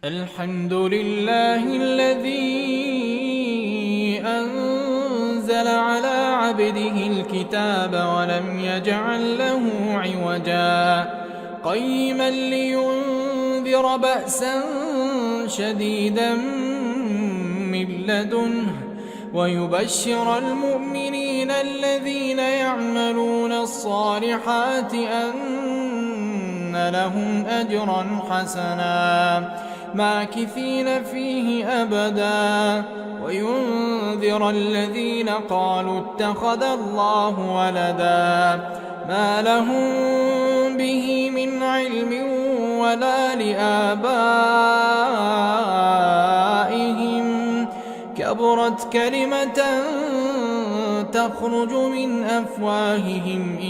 الحمد لله الذي أنزل على عبده الكتاب ولم يجعل له عوجا قيما لينذر بأسا شديدا من لدنه ويبشر المؤمنين الذين يعملون الصالحات أن لهم أجرا حسنا ماكثين فيه أبدا وينذر الذين قالوا اتخذ الله ولدا ما لهم به من علم ولا لآبائهم كبرت كلمة تخرج من أفواههم إن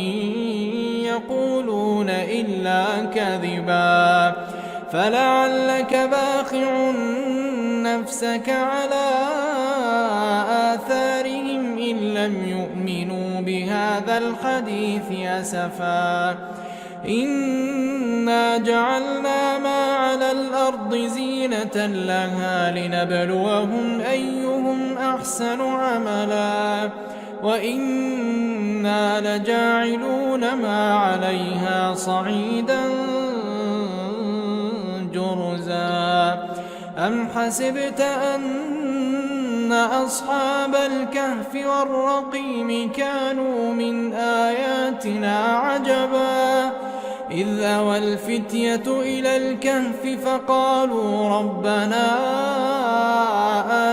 يقولون إلا كذبا فلعلك باخع نفسك على آثارهم إن لم يؤمنوا بهذا الحديث أسفا إنا جعلنا ما على الأرض زينة لها لنبلوهم أيهم أحسن عملا وإنا لجاعلون ما عليها صعيدا جرزا أم حسبت أن أصحاب الكهف والرقيم كانوا من آياتنا عجبا إذ أوى الفتية إلى الكهف فقالوا ربنا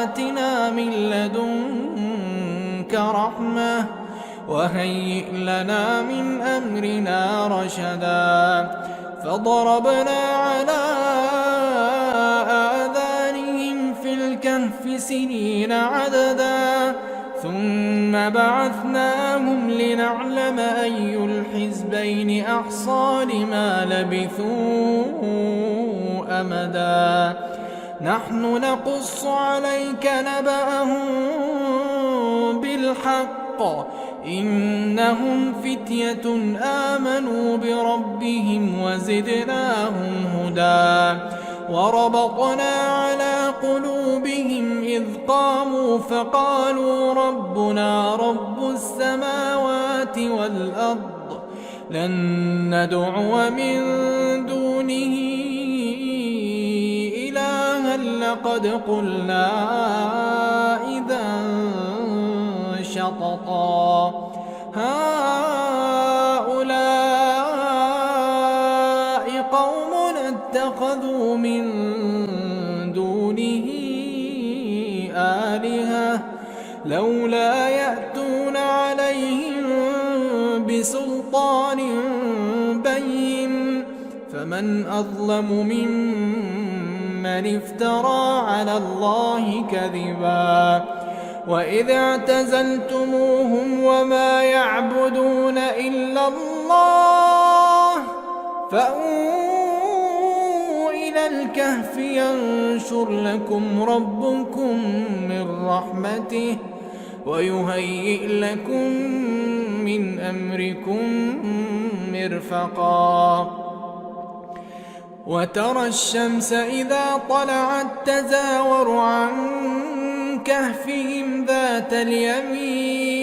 آتنا من لدنك رحمة وهيئ لنا من أمرنا رشدا فضربنا على آذانهم في الكهف سنين عددا ثم بعثناهم لنعلم أي الحزبين أحصى لما لبثوا أمدا نحن نقص عليك نبأهم بالحق إنهم فتية آمنوا بربهم وزدناهم هدى وربطنا على قلوبهم إذ قاموا فقالوا ربنا رب السماوات والأرض لن ندعو من دونه إلها لقد قلنا إذا شططا هؤلاء قوم اتخذوا من دونه آلهة لولا يأتون عليهم بسلطان بين فمن أظلم ممن افترى على الله كذبا وإذ اعتزلتموهم وما يعبدون إلا الله فأووا إلى الكهف ينشر لكم ربكم من رحمته ويهيئ لكم من أمركم مرفقا وترى الشمس إذا طلعت تزاور عن كهفهم ذات اليمين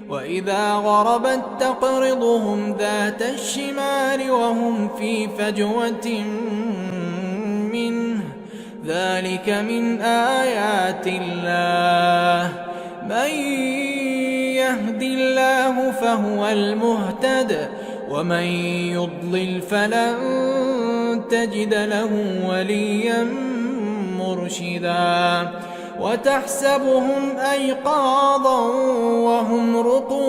وإذا غربت تقرضهم ذات الشمال وهم في فجوة منه ذلك من آيات الله من يهد الله فهو المهتد ومن يضلل فلن تجد له وليا مرشدا وتحسبهم أيقاظا وهم رقود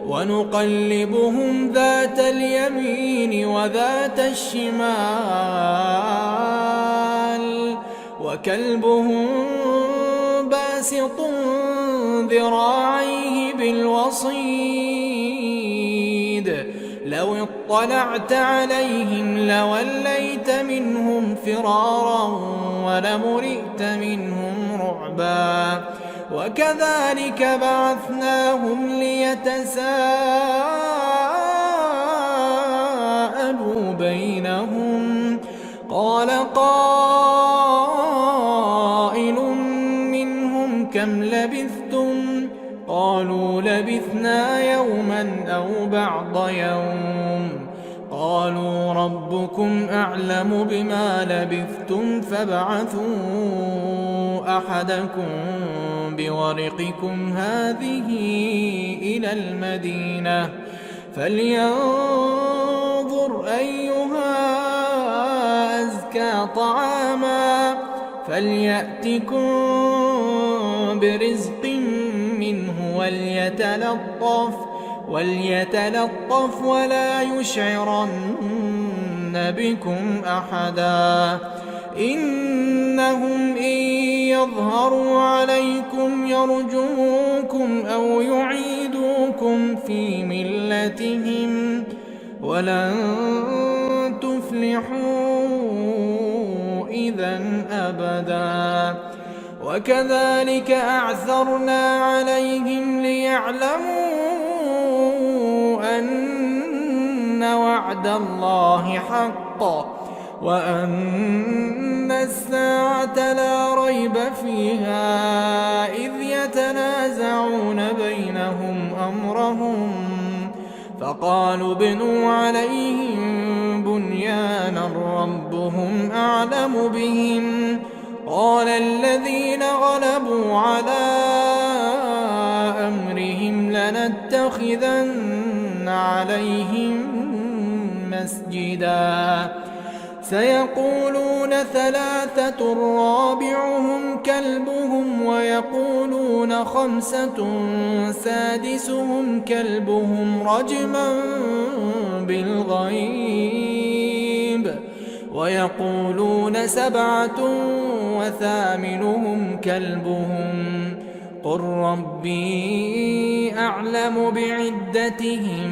ونقلبهم ذات اليمين وذات الشمال وكلبهم باسط ذراعيه بالوصيد لو اطلعت عليهم لوليت منهم فرارا ولملئت منهم رعبا وكذلك بعثناهم ليتساءلوا بينهم. قال قائل منهم كم لبثتم؟ قالوا لبثنا يوما أو بعض يوم. قالوا ربكم أعلم بما لبثتم فابعثوا أحدكم بورقكم هذه إلى المدينة فلينظر أيها أزكى طعاما فليأتكم برزق منه وليتلطف ولا يشعرن بكم أحدا. إنهم إن يظهروا عليكم يرجموكم أو يعيدوكم في ملتهم ولن تفلحوا إذن أبدا. وكذلك أعثرنا عليهم ليعلموا أن وعد الله حق وأن الساعة لا ريب فيها إذ يتنازعون بينهم أمرهم فقالوا ابنوا عليهم بنيانا ربهم أعلم بهم. قال الذين غلبوا على أمرهم لنتخذن عليهم مسجدا. سيقولون ثلاثة رابعهم كلبهم ويقولون خمسة سادسهم كلبهم رجما بالغيب ويقولون سبعة وثامنهم كلبهم قل ربي أعلم بعدتهم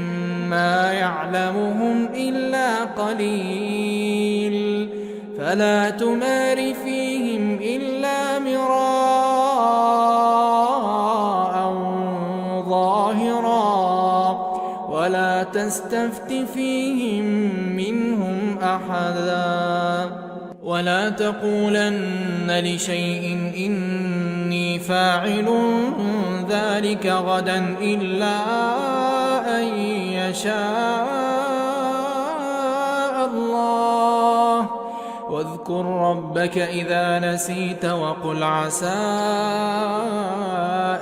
ما يعلمهم إلا قليل فلا تمار فيهم إلا مراء ظاهرا ولا تستفت فيهم منهم أحدا. ولا تقولن لشيء إني فاعل ذلك غدا إلا أن يشاء الله. واذكر ربك إذا نسيت وقل عسى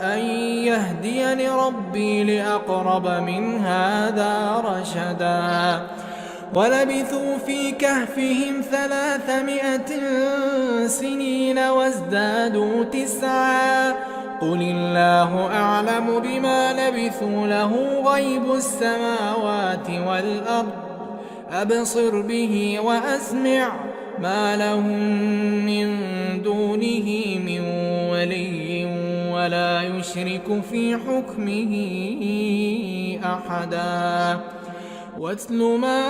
أن يهديني ربي لأقرب من هذا رشدا. ولبثوا في كهفهم 300 سنين وازدادوا 9 قل الله أعلم بما لبثوا له غيب السماوات والأرض أبصر به وأسمع ما لهم من دونه من ولي ولا يشرك في حكمه أحدا. واتل ما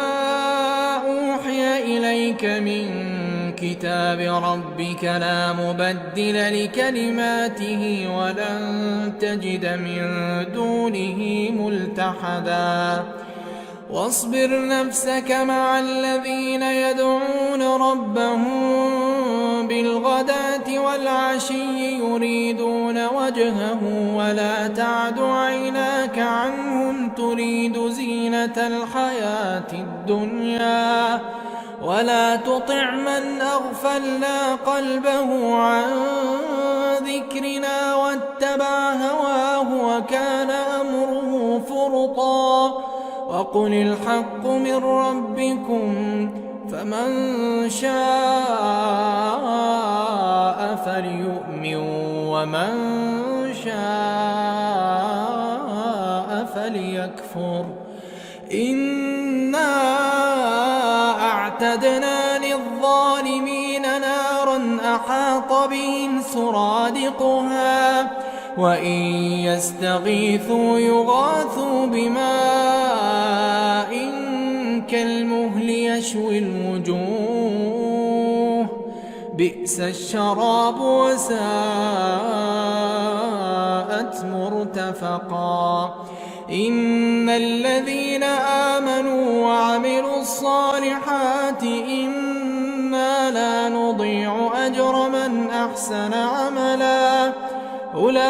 أوحي إليك من كتاب ربك لا مبدل لكلماته ولن تجد من دونه ملتحدا. واصبر نفسك مع الذين يدعون ربهم بالغداة والعشي يريدون وجهه ولا تعد عيناك عنهم تريد زينة الحياة الدنيا ولا تطع من أغفلنا قلبه عن ذكرنا واتبع هواه وكان أمره فرطا. وقل الحق من ربكم فمن شاء فليؤمن ومن شاء فليكفر. إنا أعتدنا للظالمين نارا أحاط بهم سرادقها وإن يستغيثوا يغاثوا بماء كالمهل يشوي الوجوه بئس الشراب وساءت مرتفقا. إن الذين آمنوا وعملوا الصالحات إنا لا نضيع أجر من أحسن عملا أولئك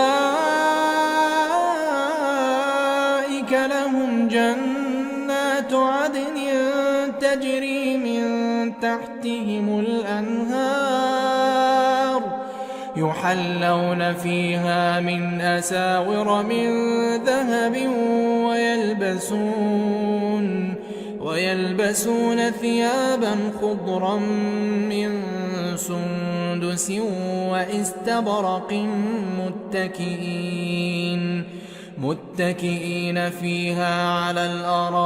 لهم جنات عدن تجري من تحتهم الأنهار يحلون فيها من أساور من ذهب ويلبسون ثيابا خضرا من سندس واستبرق متكئين فيها على الأرائك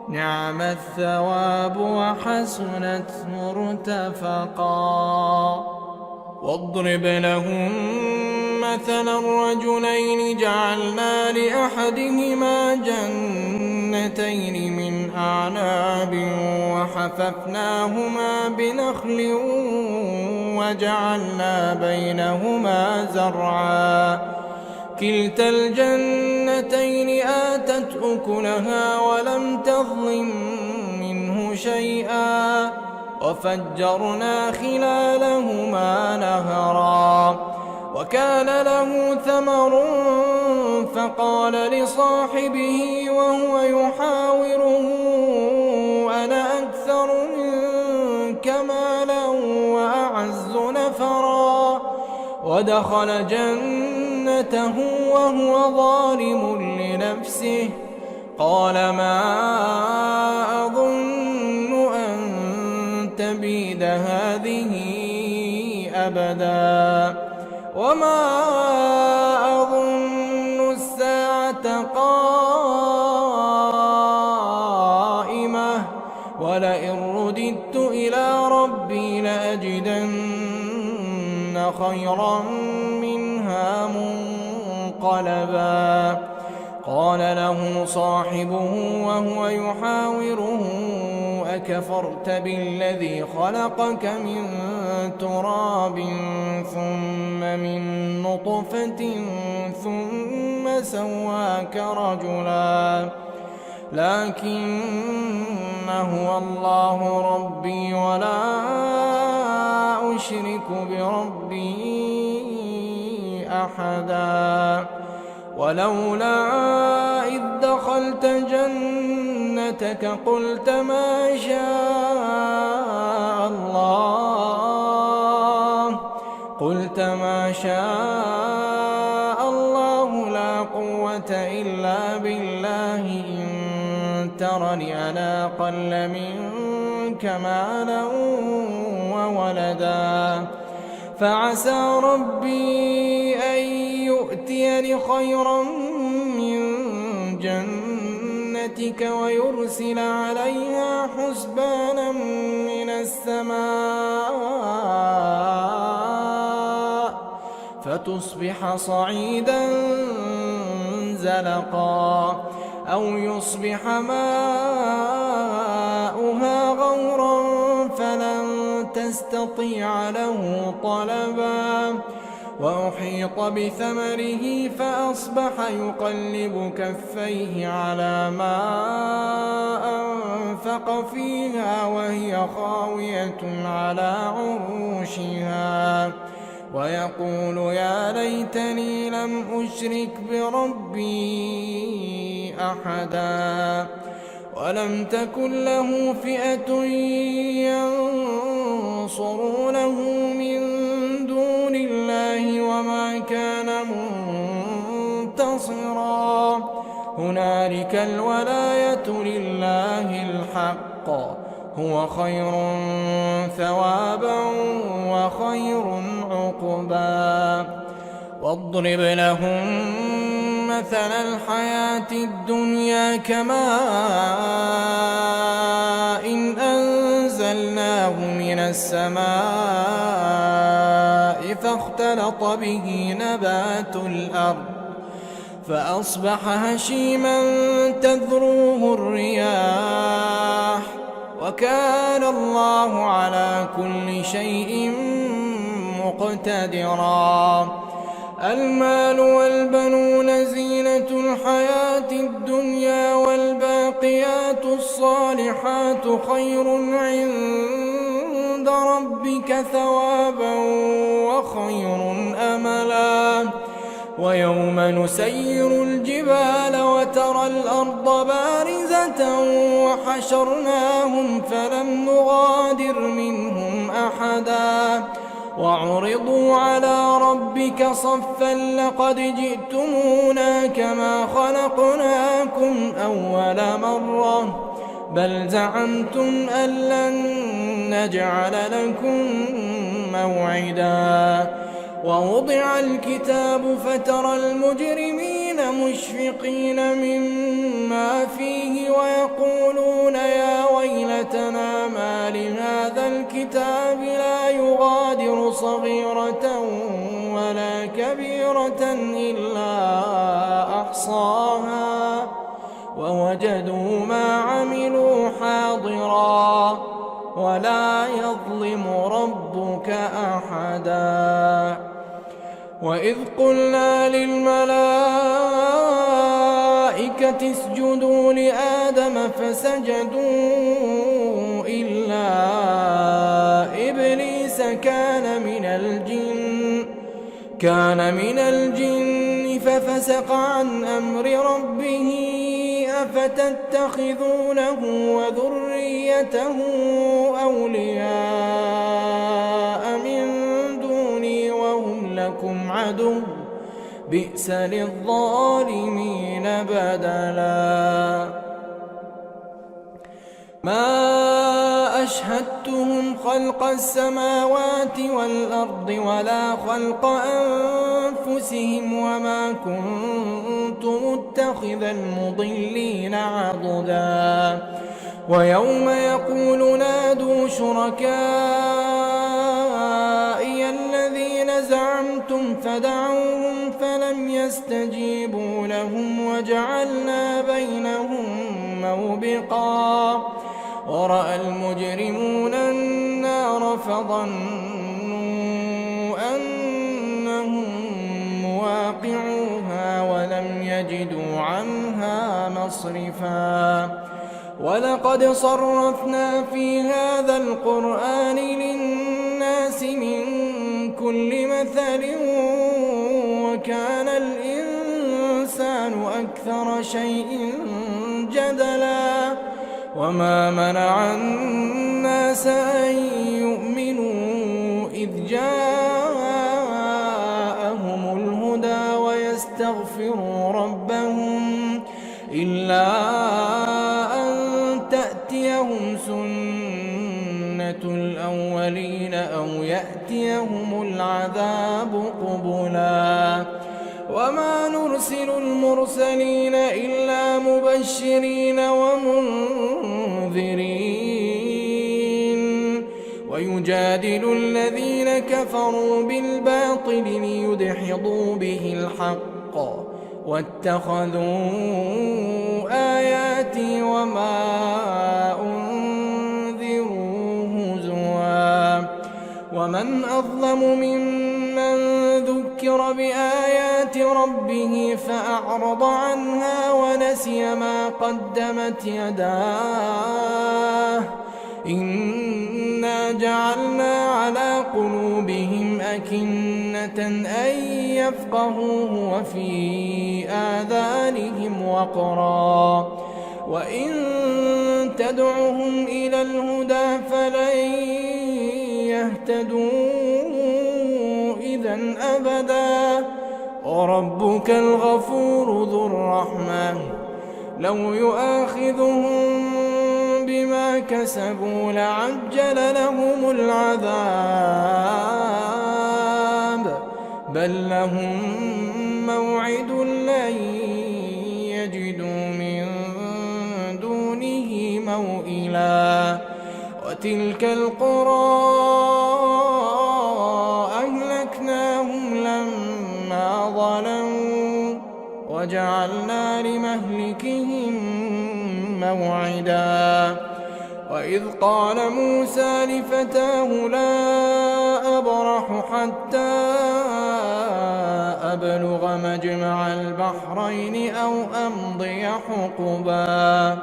نعم الثواب وحسنت مرتفقا واضرب لهم مثلا الرجلين جعلنا لأحدهما جنتين من أعناب وحففناهما بنخل وجعلنا بينهما زرعا كلتا الجنتين آتت أكلها ولم تظلم منه شيئا وفجرنا خلالهما نهرا وكان له ثمر فقال لصاحبه وهو يحاوره أنا أكثر منك مالا وأعز نفرا ودخل جنته وهو ظالم لنفسه قال ما أظن أن تبيد هذه أبدا وما أظن الساعة قائمة ولئن رددت إلى ربي لأجدن خيرا منها منقلبا قال له صاحبه وهو يحاوره أكفرت بالذي خلقك من تراب ثم من نطفة ثم سواك رجلا لكن هو الله ربي ولا أشرك بربي أحدا ولولا إذ دخلت جنتك قلت ما شاء الله لا قوة إلا بالله إن ترني أنا أقل منك مالا وولدا فعسى ربي أن يؤتيني خيرا من جنتك ويرسل عليها حسبانا من السماء فتصبح صعيدا زلقا أو يصبح ماؤها غورا فلن تستطيع له طلبا وأحيط بثمره فأصبح يقلب كفيه على ما أنفق فيها وهي خاوية على عروشها ويقول يا ليتني لم أشرك بربي أحدا ولم تكن له فئة ينصرونه من دون الله وما كان منتصرا هنالك الولاية لله الحق هو خير ثوابا وخير عقبا واضرب لهم مثل الحياة الدنيا كماء إن أنزلناه من السماء فاختلط به نبات الأرض فأصبح هشيما تذروه الرياح وكان الله على كل شيء مقتدرا المال والبنون زينة الحياة الدنيا والباقيات الصالحات خير عند ربك ثوابا وخير أملا ويوم نسير الجبال وترى الأرض بارزة وحشرناهم فلم نغادر منهم أحدا وعرضوا على ربك صفا لقد جئتمونا كما خلقناكم أول مرة بل زعمتم أن لن نجعل لكم موعدا ووضع الكتاب فترى المجرمين مشفقين مما فيه ويقولون يا ويلتنا ما لهذا الكتاب لا يغادر صغيرة ولا كبيرة إلا أحصاها ووجدوا ما عملوا حاضرا ولا يظلم ربك أحدا وإذ قلنا للملائكة اسجدوا لآدم فسجدوا إلا إبليس كان من الجن ففسق عن أمر ربه أفتتخذونه وذريته أولياء من دوني وهم لكم عدو بئس للظالمين بدلا ما أشهدتهم خلق السماوات والأرض ولا خلق أنفسهم وما كنت متخذ المضلين عضدا ويوم يقول نادوا شركائي الذين زعمتم فدعوهم فلم يستجيبوا لهم وجعلنا بينهم موبقا ورأى المجرمون النار فظنوا أنهم مواقعوها ولم يجدوا عنها مصرفا ولقد صرفنا في هذا القرآن للناس من كل مثل وكان الإنسان أكثر شيء جدلا وما منع الناس أن يؤمنوا إذ جاءهم الهدى ويستغفروا ربهم إلا أن تأتيهم سنة الأولين أو يأتيهم العذاب قبلا وما نرسل المرسلين إلا مبشرين ومنذرين ويجادل الذين كفروا بالباطل ليدحضوا به الحق واتخذوا آياتي وما أنذروا هزوا ومن أظلم ممن ذكر بآيات ربه فأعرض عنها ونسي ما قدمت يداه إنا جعلنا على قلوبهم أكنة أن يفقهوه وفي آذانهم وقرا وإن تدعهم إلى الهدى فلن يهتدوا إذا أبدا وربك الغفور ذو الرحمة لو يؤاخذهم بما كسبوا لعجل لهم العذاب بل لهم موعد لن يجدوا من دونه موئلا وتلك القرى أهلكناهم لما ظلموا وجعلنا لمهلكهم موعدا وإذ قال موسى لفتاه لا أبرح حتى أبلغ مجمع البحرين أو أمضي حقبا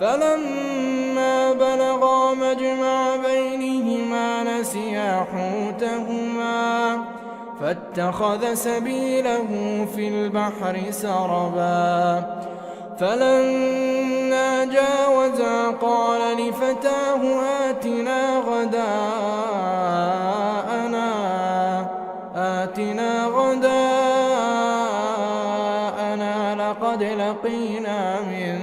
فلما بلغا مجمع بينهما نسيا حوتهما فاتخذ سبيله في البحر سربا فلما جاوزا قال لفتاه آتنا غداءنا لقد لقينا من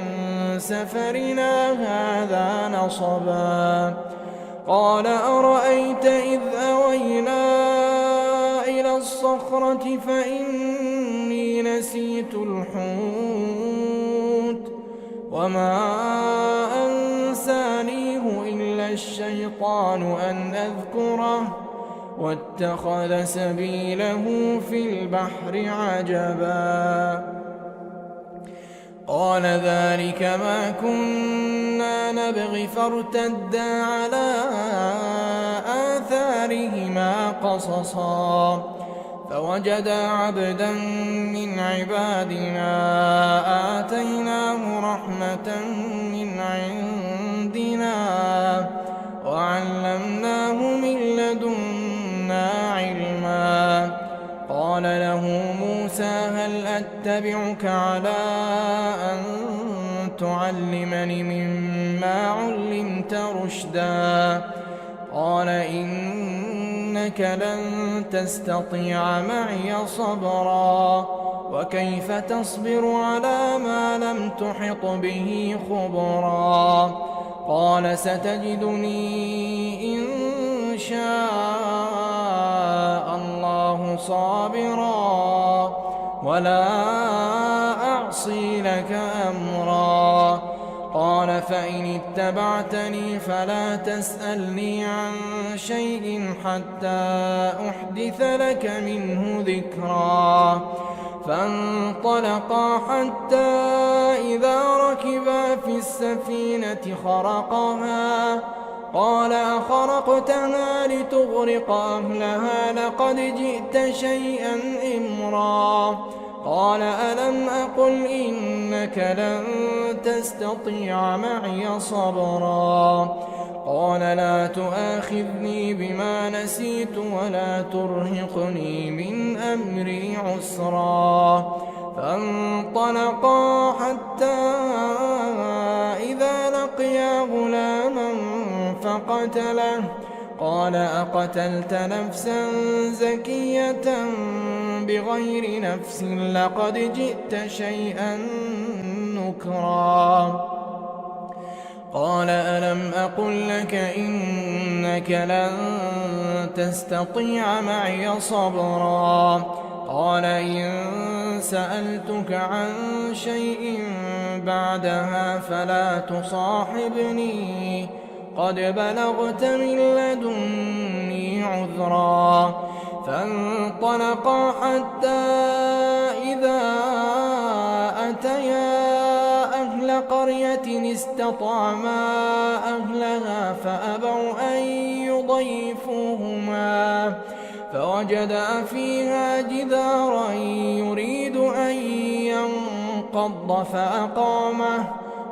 سفرنا هذا نصبا قال أرأيت إذ أوينا إلى الصخرة فإني نسيت الحوت وما أنسانيه إلا الشيطان أن أذكره واتخذ سبيله في البحر عجبا قال ذلك ما كنا نبغي فارتدا على آثارهما قصصا فوجدا عبدا من عبادنا آتيناه رحمة من عندنا وعلمناه من لدنا علما قال له موسى هل أتبعك على أن تعلمني مما علمت رشدا قال إنك لن تستطيع معي صبرا وكيف تصبر على ما لم تحط به خبرا قال ستجدني إن شاء الله صابرا ولا أعصي لك أمرا قال فإن اتبعتني فلا تسألني عن شيء حتى أحدث لك منه ذكرا فانطلقا حتى إذا ركبا في السفينة خرقها قال أخرقتها لتغرق أهلها لقد جئت شيئا إمرا قال ألم أقل إنك لن تستطيع معي صبرا قال لا تؤاخذني بما نسيت ولا ترهقني من أمري عسرا فانطلقا حتى إذا لقيا غلاما فقتله قال أقتلت نفسا زكية بغير نفس لقد جئت شيئا نكرا قال ألم أقل لك إنك لن تستطيع معي صبرا قال إن سألتك عن شيء بعدها فلا تصاحبني قد بلغت من لدني عذرا فانطلقا حتى إذا أتيا أهل قرية استطعما أهلها فأبوا أن يضيفوهما فوجدا فيها جدارا يريد أن ينقض فأقامه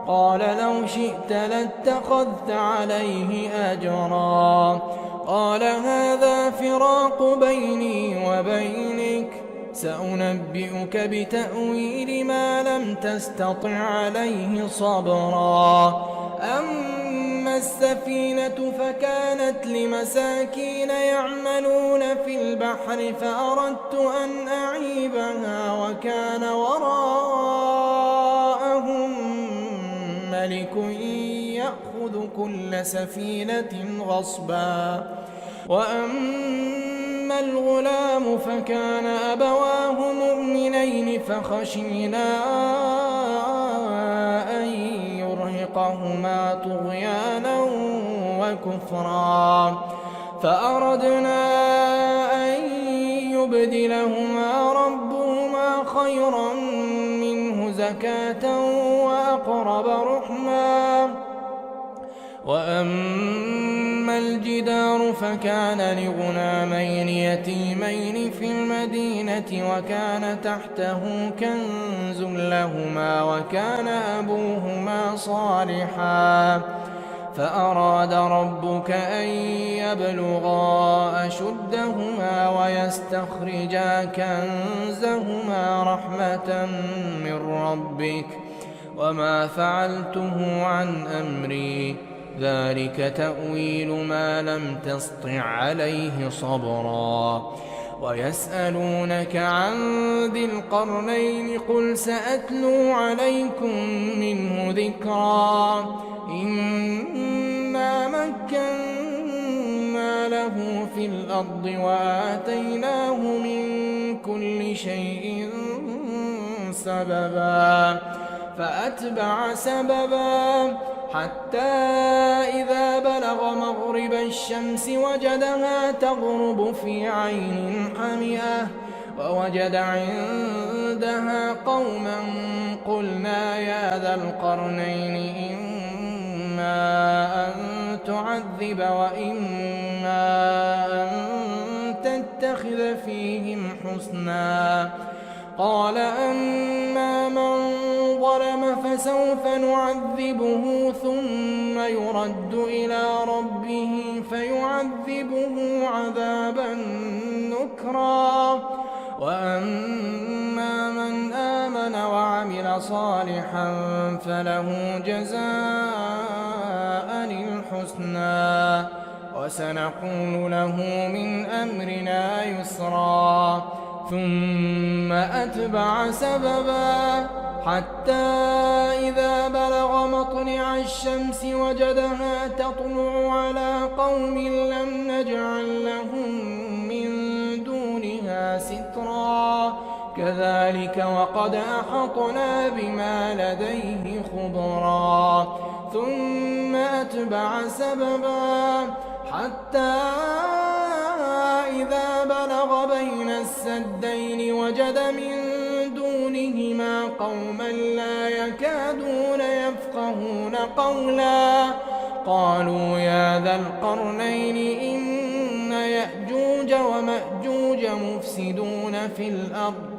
قال لو شئت لاتخذت عليه أجرا قال هذا فراق بيني وبينك سأنبئك بتأويل ما لم تستطع عليه صبرا أما السفينة فكانت لمساكين يعملون في البحر فأردت أن أعيبها وكان وراءهم ملك يأخذ كل سفينة غصبا وأما الغلام فكان أبواه مؤمنين فخشينا أن يرهقهما طغيانا وكفرا فأردنا أن يبدلهما ربهما خيرا منه زكاة وأقرب رحما وأما الجدار فكان لغلامين يتيمين في المدينة وكان تحته كنز لهما وكان أبوهما صالحا فأراد ربك أن يبلغا أشدهما ويستخرجا كنزهما رحمة من ربك وما فعلته عن أمري ذلك تأويل ما لم تسطع عليه صبرا ويسألونك عن ذي القرنين قل سأتلو عليكم منه ذكرا إنا مكنا له في الأرض وآتيناه من كل شيء سببا فأتبع سببا حتى إذا بلغ مغرب الشمس وجدها تغرب في عين حمئة ووجد عندها قوما قلنا يا ذا القرنين إما أن تعذب وإما أن تتخذ فيهم حسنا قال أما من ظلم فسوف نعذبه ثم يرد إلى ربه فيعذبه عذابا نكرا وأما من آمن وعمل صالحا فله جزاء الحسنى وسنقول له من أمرنا يسرا ثم أتبع سببا حتى إذا بلغ مطلع الشمس وجدها تطلع على قوم لم نجعل لهم من دونها سترا كذلك وقد أحطنا بما لديه خبرا ثم أتبع سببا حتى إذا بلغ بين السدين وجد من دونهما قوما لا يكادون يفقهون قولا قالوا يا ذا القرنين إن يأجوج ومأجوج مفسدون في الأرض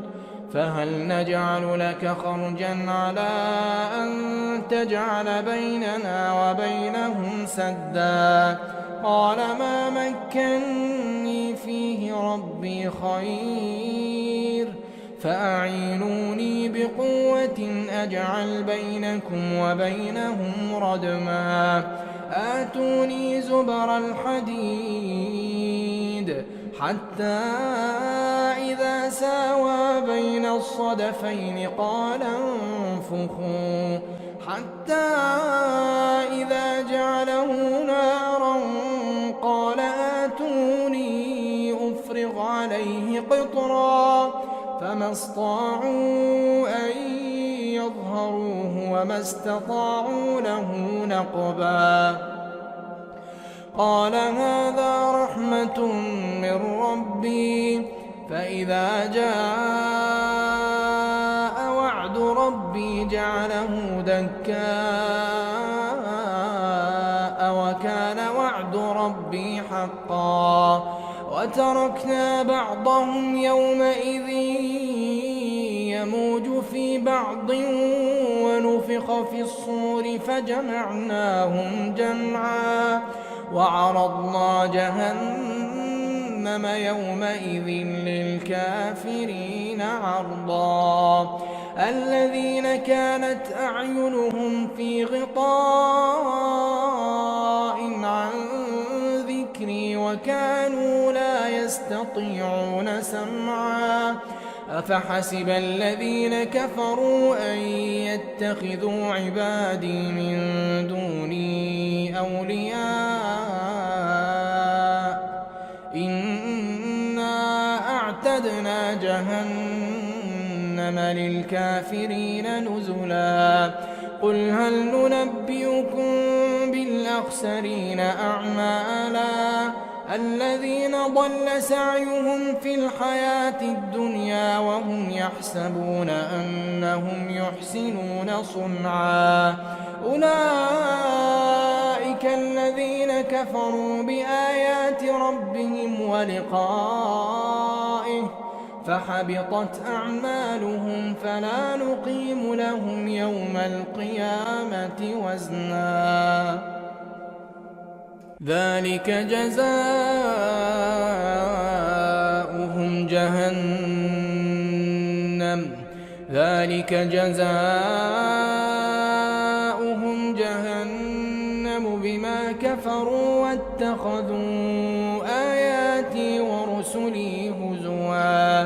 فهل نجعل لك خرجا على أن تجعل بيننا وبينهم سدا قال ما مكني فيه ربي خير فأعينوني بقوة أجعل بينكم وبينهم ردما آتوني زبر الحديد حتى إذا ساوى بين الصدفين قال انفخوا حتى إذا جعله نارا قال آتوني أفرغ عليه قطرا فما استطاعوا أن يظهروه وما استطاعوا له نقبا قال هذا رحمة من ربي فإذا جاء وعد ربي جعله دكاء وكان وعد ربي حقا وتركنا بعضهم يومئذ يموج في بعض ونفخ في الصور فجمعناهم جمعا وعرضنا جهنم يومئذ للكافرين عرضا الذين كانت أعينهم في غطاء عن ذكري وكانوا لا يستطيعون سمعا أفحسب الذين كفروا أن يتخذوا عبادي من دوني أولياء إنا أعتدنا جهنم للكافرين نزلا قل هل ننبئكم بالأخسرين أعمالا الذين ضل سعيهم في الحياة الدنيا وهم يحسبون أنهم يحسنون صنعا أولئك الذين كفروا بآيات ربهم ولقائه فحبطت أعمالهم فلا نقيم لهم يوم القيامة وزنا ذلك جزاؤهم جهنم بما كفروا واتخذوا آياتي ورسلي هزوا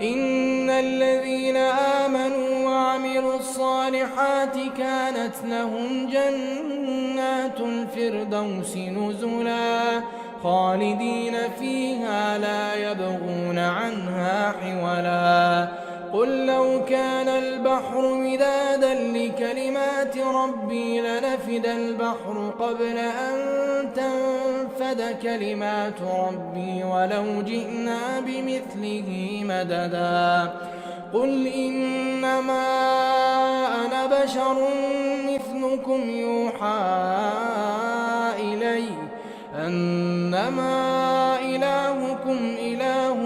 إن الذين آمنوا وعملوا الصالحات كانت لهم جنات الفردوس نزلا خالدين فيها لا يبغون عنها حولا قل لو كان البحر مدادا لكلمات ربي لنفد البحر قبل أن تنفد كلمات ربي ولو جئنا بمثله مددا قل إنما أنا بشر مثلكم يوحى إلي أنما إلهكم إله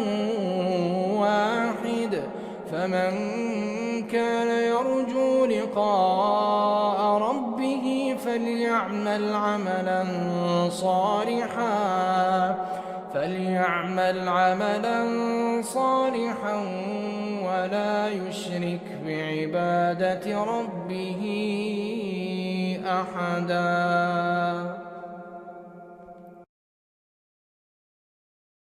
واحد فمن كان يرجو لقاء ربه فليعمل عملا صالحا ولا يشرك بعبادة ربه أحدا.